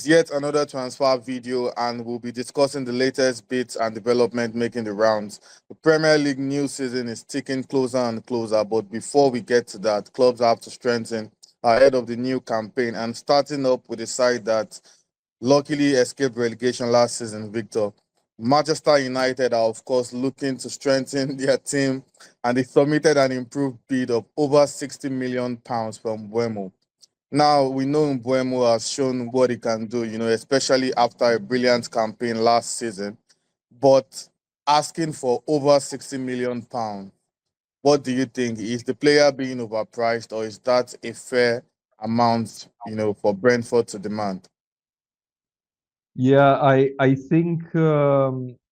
is yet another transfer video, and we'll be discussing the latest bits and development making the rounds. The Premier League new season is ticking closer and closer, but before we get to that, clubs have to strengthen ahead of the new campaign, and starting up with a side that luckily escaped relegation last season, Victor. Manchester United are, of course, looking to strengthen their team, and they submitted an improved bid of over £60 million from Buemo. Now we know Mbuemo has shown what he can do, especially after a brilliant campaign last season. But asking for over £60 million, what do you think? Is the player being overpriced, or is that a fair amount, for Brentford to demand? Yeah, I think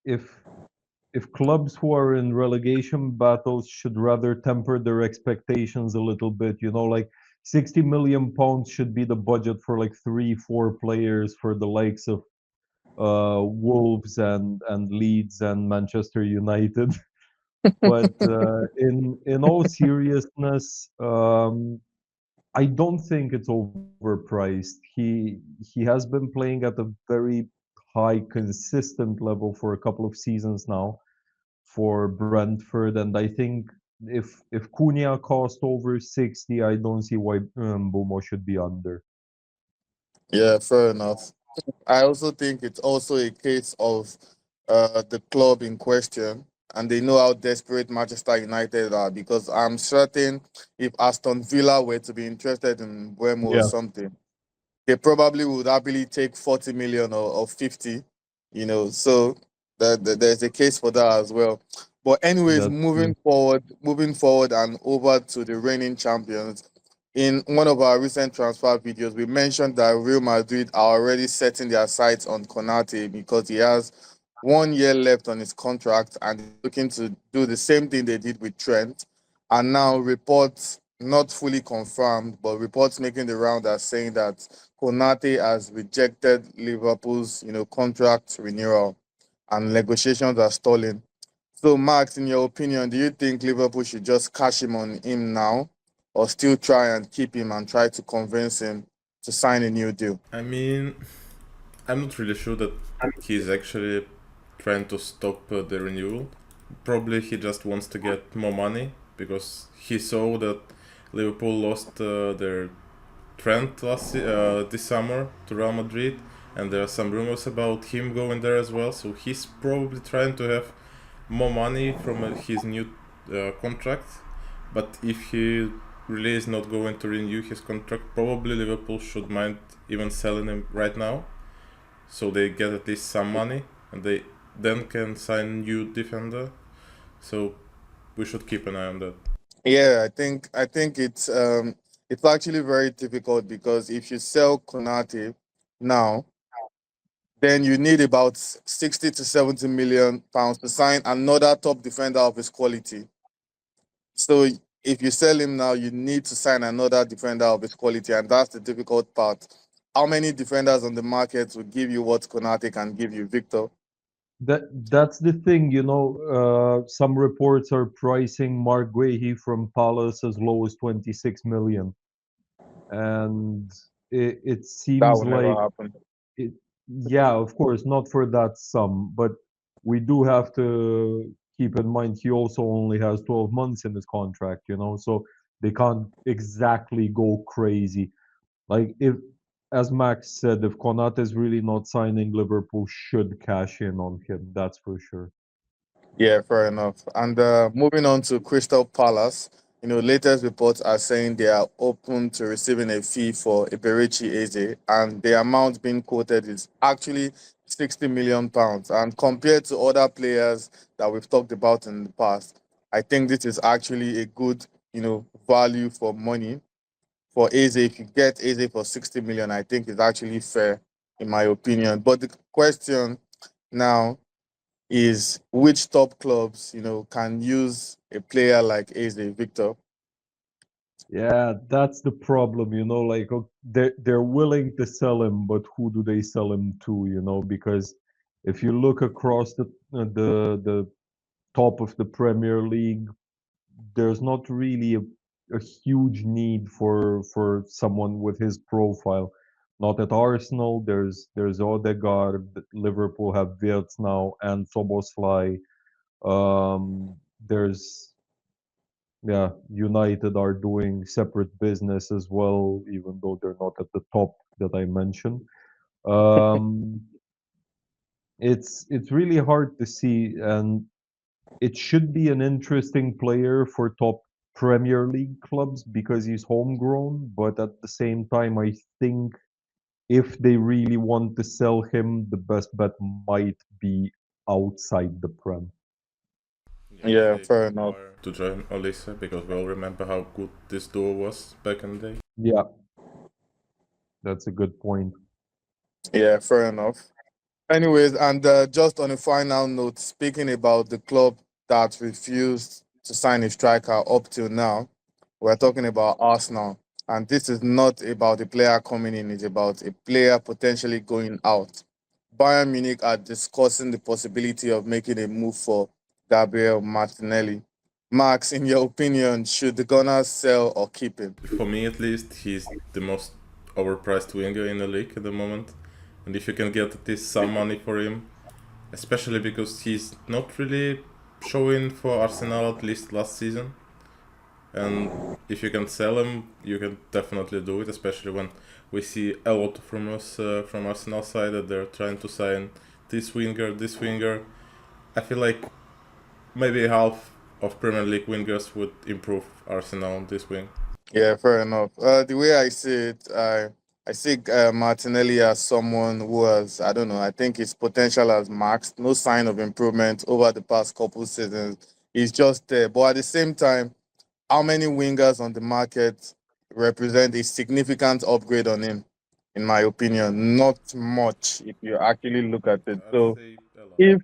if clubs who are in relegation battles should rather temper their expectations a little bit, like 60 million pounds should be the budget for like 3, 4 players for the likes of Wolves and Leeds and Manchester United. But in all seriousness, I don't think it's overpriced. He has been playing at a very high, consistent level for a couple of seasons now for Brentford, and I think if Cunha cost over 60, I don't see why Bomo should be under. Yeah, fair enough. I also think it's also a case of the club in question, and they know how desperate Manchester United are, because I'm certain if Aston Villa were to be interested in Buemo or Yeah, something, they probably would happily take 40 million or 50, so there's a case for that as well. But anyways, that's true. moving forward and over to the reigning champions. In one of our recent transfer videos, we mentioned that Real Madrid are already setting their sights on Konate because he has 1 year left on his contract, and they're looking to do the same thing they did with Trent. And now reports, not fully confirmed, but reports making the round are saying that Konate has rejected Liverpool's, contract renewal, and negotiations are stalling. So, Max, in your opinion, do you think Liverpool should just cash him on him now, or still try and keep him and try to convince him to sign a new deal? I mean, I'm not really sure that he's actually trying to stop the renewal. Probably he just wants to get more money because he saw that Liverpool lost their Trent this summer to Real Madrid, and there are some rumors about him going there as well. So he's probably trying to have more money from his new contract. But if he really is not going to renew his contract, probably Liverpool should mind even selling him right now, so they get at least some money, and they then can sign new defender. So we should keep an eye on that. Yeah, I think it's actually very difficult, because if you sell Konate now, then you need about 60 to 70 million pounds to sign another top defender of his quality. So if you sell him now, you need to sign another defender of his quality, and that's the difficult part. How many defenders on the market will give you what Konate can give you, Victor? That's the thing, some reports are pricing Mark Guehi from Palace as low as 26 million, and it That seems will never like happen. it. Yeah, of course, not for that sum, but we do have to keep in mind he also only has 12 months in his contract, so they can't exactly go crazy. Like if, as Max said, if Konate is really not signing, Liverpool should cash in on him. That's for sure. Yeah, fair enough. And moving on to Crystal Palace, latest reports are saying they are open to receiving a fee for Iberici Eze, and the amount being quoted is actually £60 million. And compared to other players that we've talked about in the past, I think this is actually a good, value for money for Eze. If you get Eze for 60 million, I think it's actually fair, in my opinion. But the question now is, which top clubs, can use a player like Eze, Victor? Yeah, that's the problem, like they're willing to sell him, but who do they sell him to, because if you look across the top of the Premier League, there's not really a huge need for someone with his profile. not at Arsenal. There's Odegaard. Liverpool have Wirtz now and Soboslai. There's yeah, United are doing separate business as well, even though they're not at the top that I mentioned. Um, it's really hard to see, and it should be an interesting player for top Premier League clubs because he's homegrown. But at the same time, I think if they really want to sell him, the best bet might be outside the Prem. Yeah, Yeah, maybe fair enough. Bayern to join Olise because we all remember how good this duo was back in the day. Yeah, that's a good point. Yeah, fair enough. Anyways, and just on a final note, speaking about the club that refused to sign a striker up till now, we're talking about Arsenal. And this is not about a player coming in, it's about a player potentially going out. Bayern Munich are discussing the possibility of making a move for Gabriel Martinelli. Max, in your opinion, should the Gunners sell or keep him? For me, at least, he's the most overpriced winger in the league at the moment. And if you can get at least some money for him, especially because he's not really showing for Arsenal at least last season. And if you can sell him, you can definitely do it, especially when we see a lot of rumors from Arsenal side that they're trying to sign this winger, this winger. I feel like maybe half of Premier League wingers would improve Arsenal on this wing. Yeah, fair enough. The way I see it, I see Martinelli as someone who has, I don't know, I think his potential has maxed. No sign of improvement over the past couple seasons. He's just there. But at the same time, how many wingers on the market represent a significant upgrade on him? In my opinion, not much if you actually look at it. I'd So say a lot. if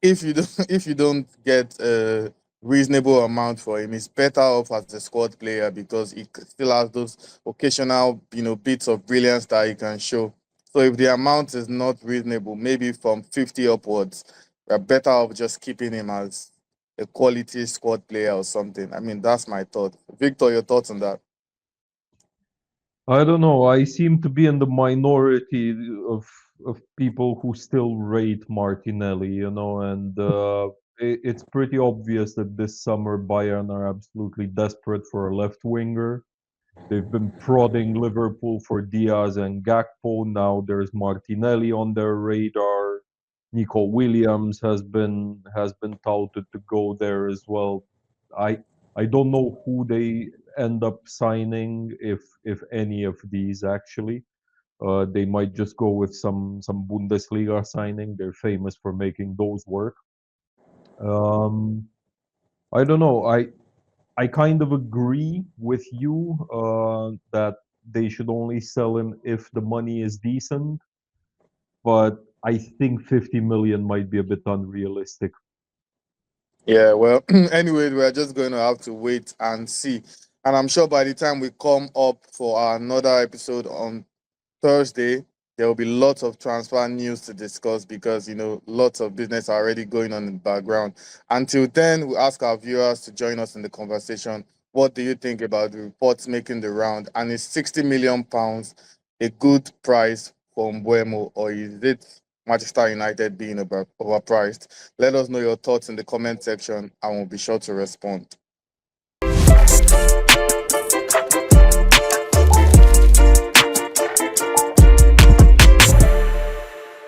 if you don't get a reasonable amount for him, he's better off as a squad player because he still has those occasional bits of brilliance that he can show. So if the amount is not reasonable, maybe from 50 upwards, we're better off just keeping him as a quality squad player or something. I mean, that's my thought. Victor, your thoughts on that? I don't know. I seem to be in the minority of people who still rate Martinelli, and it's pretty obvious that this summer Bayern are absolutely desperate for a left winger. They've been prodding Liverpool for Diaz and Gakpo. Now there's Martinelli on their radar. Nico Williams has been touted to go there as well. I I don't know who they end up signing, if any of these actually. They might just go with some Bundesliga signing. They're famous for making those work. Um, I don't know. I kind of agree with you that they should only sell him if the money is decent, but I think 50 million might be a bit unrealistic. Yeah, well, anyway, we're just going to have to wait and see. And I'm sure by the time we come up for another episode on Thursday, there will be lots of transfer news to discuss because lots of business are already going on in the background. Until then, we ask our viewers to join us in the conversation. What do you think about the reports making the round? And is £60 million a good price for Mbuemo, or is it Manchester United being overpriced? Let us know your thoughts in the comment section and we'll be sure to respond.